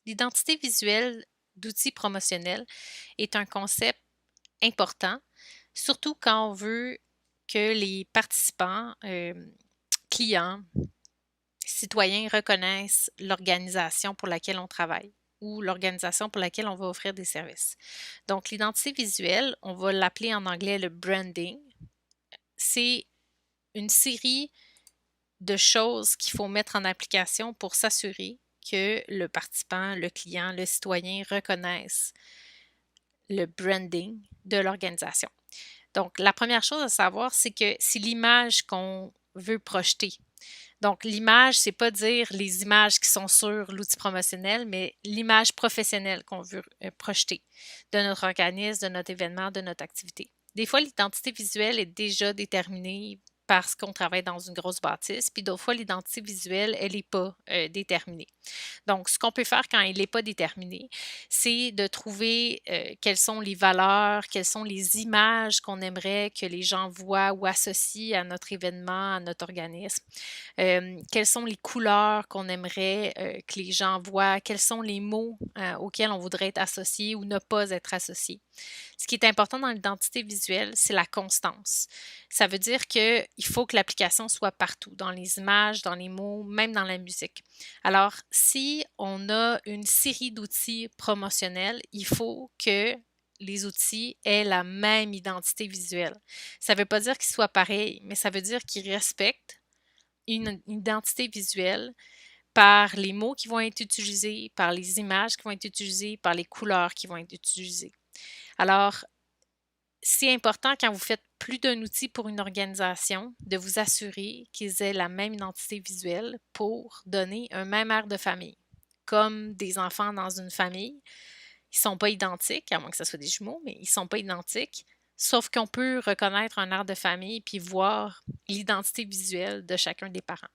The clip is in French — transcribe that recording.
L'identité visuelle d'outils promotionnels est un concept important, surtout quand on veut que les participants, clients, citoyens reconnaissent l'organisation pour laquelle on travaille ou l'organisation pour laquelle on va offrir des services. Donc, l'identité visuelle, on va l'appeler en anglais le branding. C'est une série de choses qu'il faut mettre en application pour s'assurer que le participant, le client, le citoyen reconnaissent le branding de l'organisation. Donc, la première chose à savoir, c'est que c'est l'image qu'on veut projeter. Donc, l'image, c'est pas dire les images qui sont sur l'outil promotionnel, mais l'image professionnelle qu'on veut projeter de notre organisme, de notre événement, de notre activité. Des fois, l'identité visuelle est déjà déterminée parce qu'on travaille dans une grosse bâtisse, puis d'autres fois, l'identité visuelle, elle n'est pas déterminée. Donc, ce qu'on peut faire quand il n'est pas déterminé, c'est de trouver quelles sont les valeurs, quelles sont les images qu'on aimerait que les gens voient ou associent à notre événement, à notre organisme. Quelles sont les couleurs qu'on aimerait que les gens voient, quels sont les mots auxquels on voudrait être associé ou ne pas être associé. Ce qui est important dans l'identité visuelle, c'est la constance. Ça veut dire qu'il faut que l'application soit partout, dans les images, dans les mots, même dans la musique. Alors, si on a une série d'outils promotionnels, il faut que les outils aient la même identité visuelle. Ça ne veut pas dire qu'ils soient pareils, mais ça veut dire qu'ils respectent une identité visuelle par les mots qui vont être utilisés, par les images qui vont être utilisées, par les couleurs qui vont être utilisées. Alors, c'est important quand vous faites plus d'un outil pour une organisation de vous assurer qu'ils aient la même identité visuelle pour donner un même air de famille. Comme des enfants dans une famille, ils ne sont pas identiques, à moins que ce soit des jumeaux, mais ils ne sont pas identiques, sauf qu'on peut reconnaître un air de famille puis voir l'identité visuelle de chacun des parents.